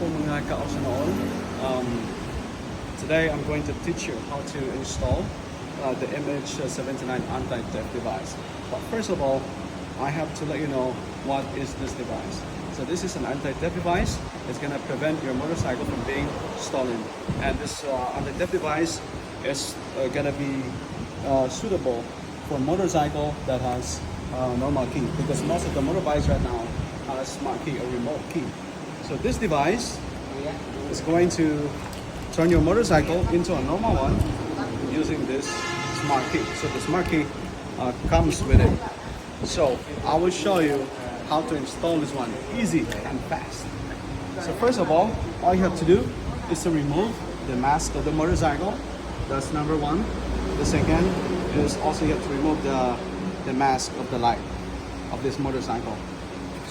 po mga ka-Osanoon. Today I'm going to teach you how to install the MH79 anti-theft device. But first of all, I have to let you know what is this device. So this is an anti-theft device. It's going to prevent your motorcycle from being stolen. And this anti-theft device is going to be suitable for motorcycle that has normal key, because most of the motorbikes right now has smart key or remote key. So this device is going to turn your motorcycle into a normal one using this smart key. So the smart key comes with it. So I will show you how to install this one easy and fast. So first of all you have to do is to remove the mask of the motorcycle. That's number one. The second is also you have to remove the mask of the light of this motorcycle.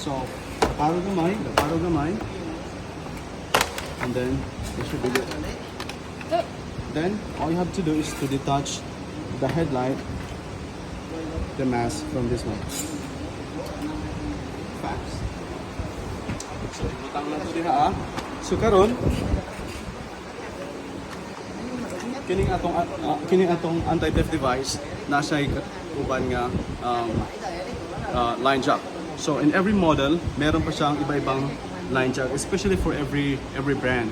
So paro gamay, and then it should be good. Then all you have to do is to detach the headlight, the mask from this one. Fast. So ibutang lang to diha ah. So karon kining atong anti-theft device nasa uban nga line jack. So in every model, meron pa siyang iba-ibang line jack, especially for every brand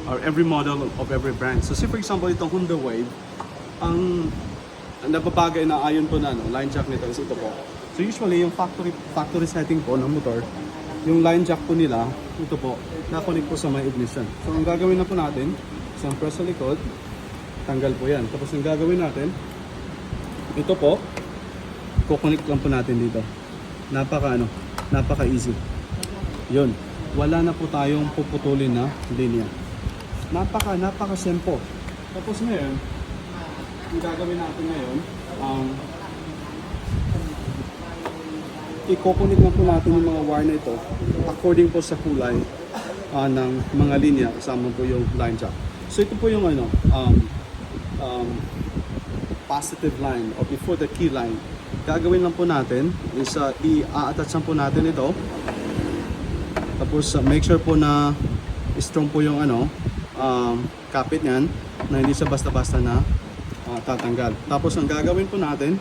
or every model of every brand. So say for example, itong Honda Wave, ang nababagay na ayon po na line jack nito is ito po. So usually yung factory setting po ng motor, yung line jack po nila, ito po, na-connect po sa may ignition. So ang gagawin na po natin, isang press sa likod, tanggal po yan. Tapos ang gagawin natin, ito po, kukonek lang po natin dito. Napaka easy. Yun. Wala na po tayong puputulin na linya. Napaka simple. Tapos ngayon, ang gagawin natin ngayon, i-connect lang po natin yung mga wire na ito according po sa kulay ng mga linya, kasama po yung line jack. So ito po yung positive line or before the key line. Gagawin lang po natin is i-attach po natin ito. Tapos make sure po na strong po yung kapit niyan, na hindi siya basta-basta na tatanggal. Tapos ang gagawin po natin,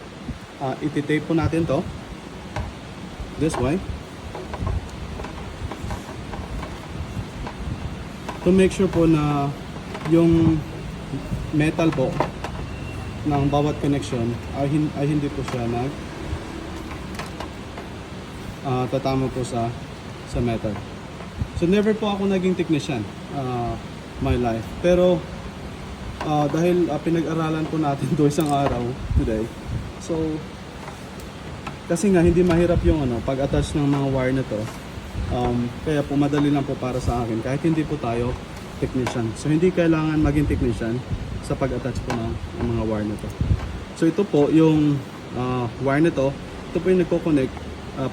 iti-tape po natin to this way to make sure po na yung metal po ng bawat connection ay hindi po siya tatama po sa metal. So never po ako naging technician my life, pero dahil pinag-aralan po natin to isang araw today, so kasi nga hindi mahirap yung pag-attach ng mga wire na to, kaya po madali lang po para sa akin kahit hindi po tayo technician. So hindi kailangan maging technician sa pag-attach po ng mga wire na to. So ito po yung wire na to, ito po yung nagko-connect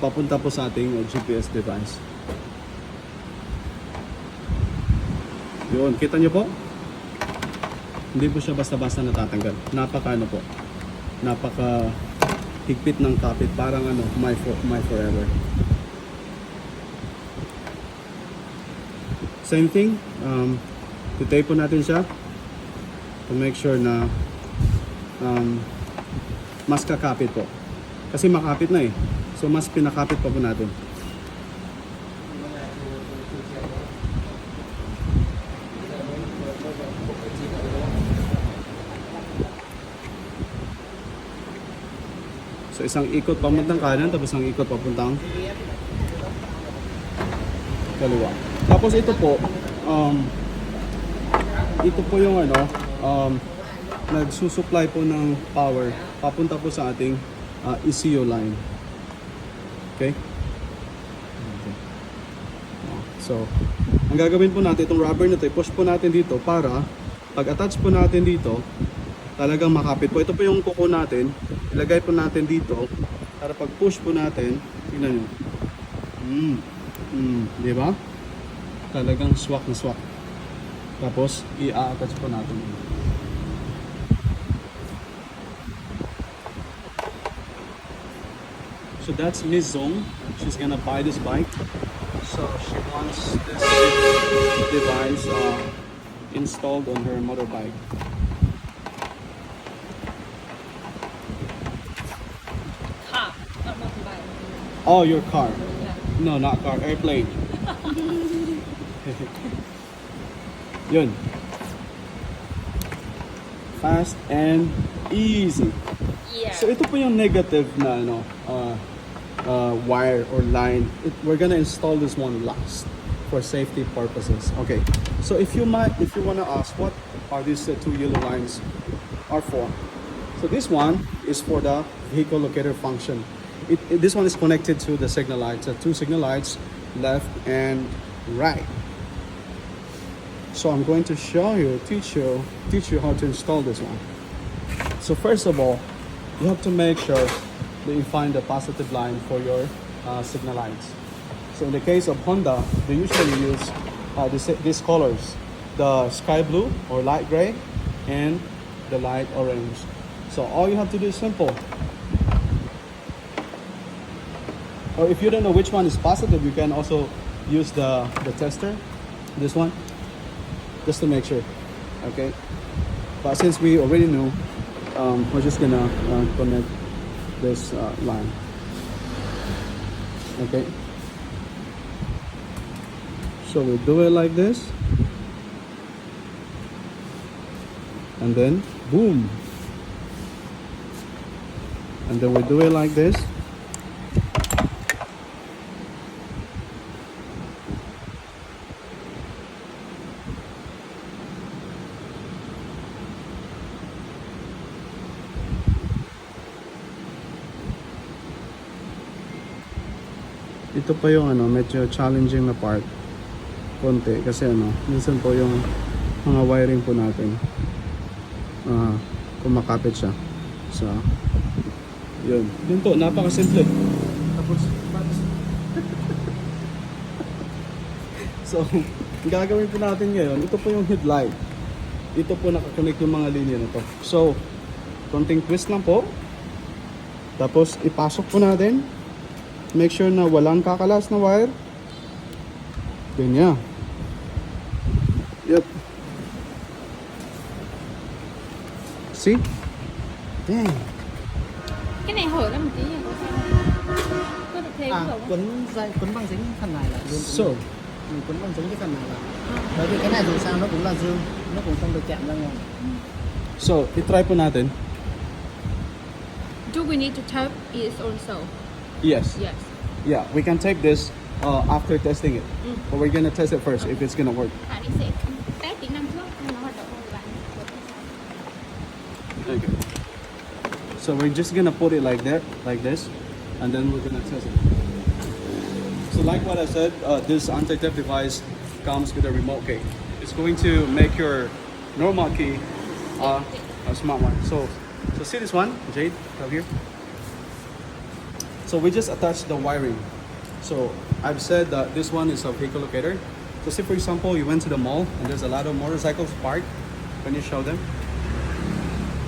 papunta po sa ating GPS device. Yun, kita nyo po? Hindi po siya basta-basta natatanggal. Napaka higpit ng kapit, parang my forever. Same thing, tape po natin siya to make sure na mas kakapit po. Kasi makapit na so mas pinakapit pa po natin. So isang ikot papuntang kanan, tapos isang ikot papuntang kaliwa. Tapos ito po yung nagsusupply po ng power papunta po sa ating ECU line. Okay? So ang gagawin po natin, itong rubber na ito, i-push po natin dito para pag-attach po natin dito, talagang makapit po. Ito po yung kuko natin, ilagay po natin dito para pag-push po natin, tingnan nyo. Di ba? Talagang swak na swak. Tapos i-attach po natin. So that's Miss Zong. She's gonna buy this bike. So she wants device installed on her motorbike. Car, not motorbike. Oh, your car. Yeah. No, not car, airplane. Yun. Fast and easy. Yeah. So ito po yung negative na ano, wire or line. We're gonna install this one last for safety purposes. Okay. So if you wanna ask what are these two yellow lines are for? So this one is for the vehicle locator function. This one is connected to the signal lights. So two signal lights, left and right. So I'm going to show you, teach you how to install this one. So first of all, you have to make sure that you find the positive line for your signal lights. So in the case of Honda, they usually use these colors, the sky blue or light gray and the light orange. So all you have to do is simple. Or if you don't know which one is positive, you can also use the tester, this one, just to make sure, okay? But since we already knew, we're just gonna connect this line, okay? So we do it like this, and then boom, and then we do it like this. Ito pa yung ano, medyo challenging na part konti kasi ano, minsan po yung mga wiring po natin kumakapit siya. So yun po, napakasimple. Tapos so ang gagawin po natin ngayon, ito po yung headlight. Ito po nakakonect yung mga linya na to. So konting twist lang po, tapos ipasok po natin. Make sure na walang kakalas na wire. Ganyan. Yep. See? Dang. Cái này hở ra một tí nhỉ? Có được thêm không? Quấn băng dính phần này là luôn. So, Mình quấn băng dính cái phần này là bởi vì cái này dù sao nó cũng là dương, nó cũng không được chạm ra ngoài. so i-try po natin. Do we need to tap it also? Yes. Yes. Yeah, we can take this after testing it. But we're gonna test it first if it's gonna work. Bạn ấy sẽ test tính năng trước nên nó hoạt động không bạn. Okay. So we're just gonna put it like that, like this, and then we're gonna test it. So like what I said, this anti-theft device comes with a remote key. It's going to make your normal key a smart one. So see this one, Jade, up here. So we just attached the wiring. So I've said that this one is a vehicle locator. So say for example, you went to the mall and there's a lot of motorcycles parked. Can you show them?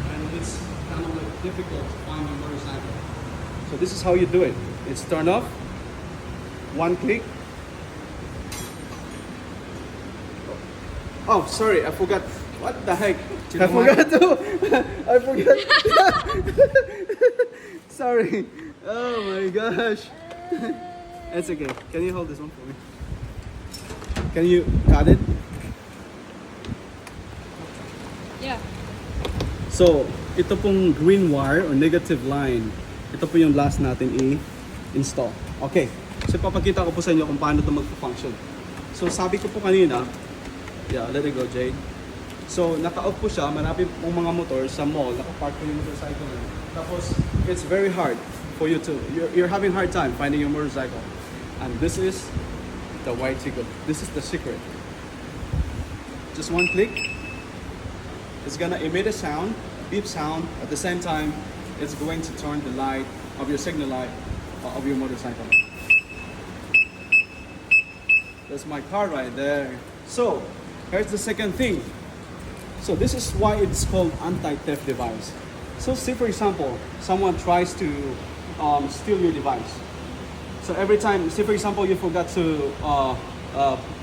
And it's kind of like difficult to find a motorcycle. So this is how you do it. It's turned off. One click. Oh, sorry, I forgot. What the heck? I forgot to. I forgot. Sorry. Oh my gosh. It's okay. Can you hold this one for me? Can you got it? Yeah. So, ito pong green wire or negative line, ito po yung last natin i-install. Okay. So, papakita ko po sa inyo kung paano ito mag-function. So, sabi ko po kanina, yeah, let it go, Jade. So, naka-off po siya, marami pong mga motor sa mall, naka-park po yung motorcycle na. Tapos, it's very hard for you to, you're having hard time finding your motorcycle. And this is the white ticket. This is the secret. Just one click. It's gonna emit a sound, beep sound. At the same time, it's going to turn the light of your signal light of your motorcycle. That's my car right there. So, here's the second thing. So this is why it's called anti-theft device. So say for example, someone tries to steal your device. So every time, say for example, you forgot to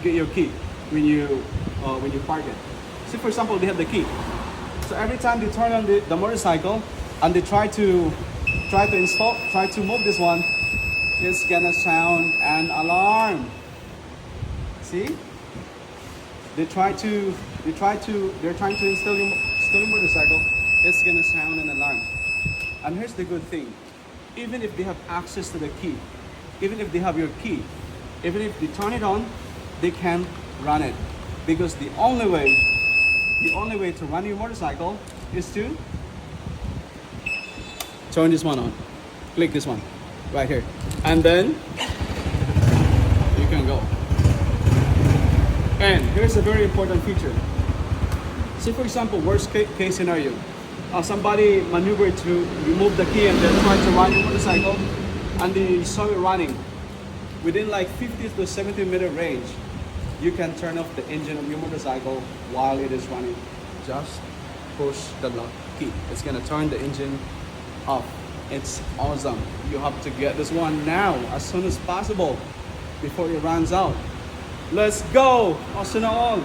get your key. when you park it. See, for example, they have the key. So every time they turn on the motorcycle and they try to move this one, it's gonna sound an alarm. See? They're trying to install your motorcycle, it's gonna sound an alarm. And here's the good thing. Even if they have access to the key, even if they have your key, even if they turn it on, they can run it. Because the only way to run your motorcycle is to turn this one on. Click this one right here. And then you can go. And here's a very important feature. Say for example, worst case scenario. Somebody maneuvered to remove the key and then try to run your motorcycle and they saw it running. Within like 50 to 70 meter range, you can turn off the engine of your motorcycle while it is running. Just push the lock key. It's gonna turn the engine off. It's awesome. You have to get this one now, as soon as possible, before it runs out. Let's go! Arsenal!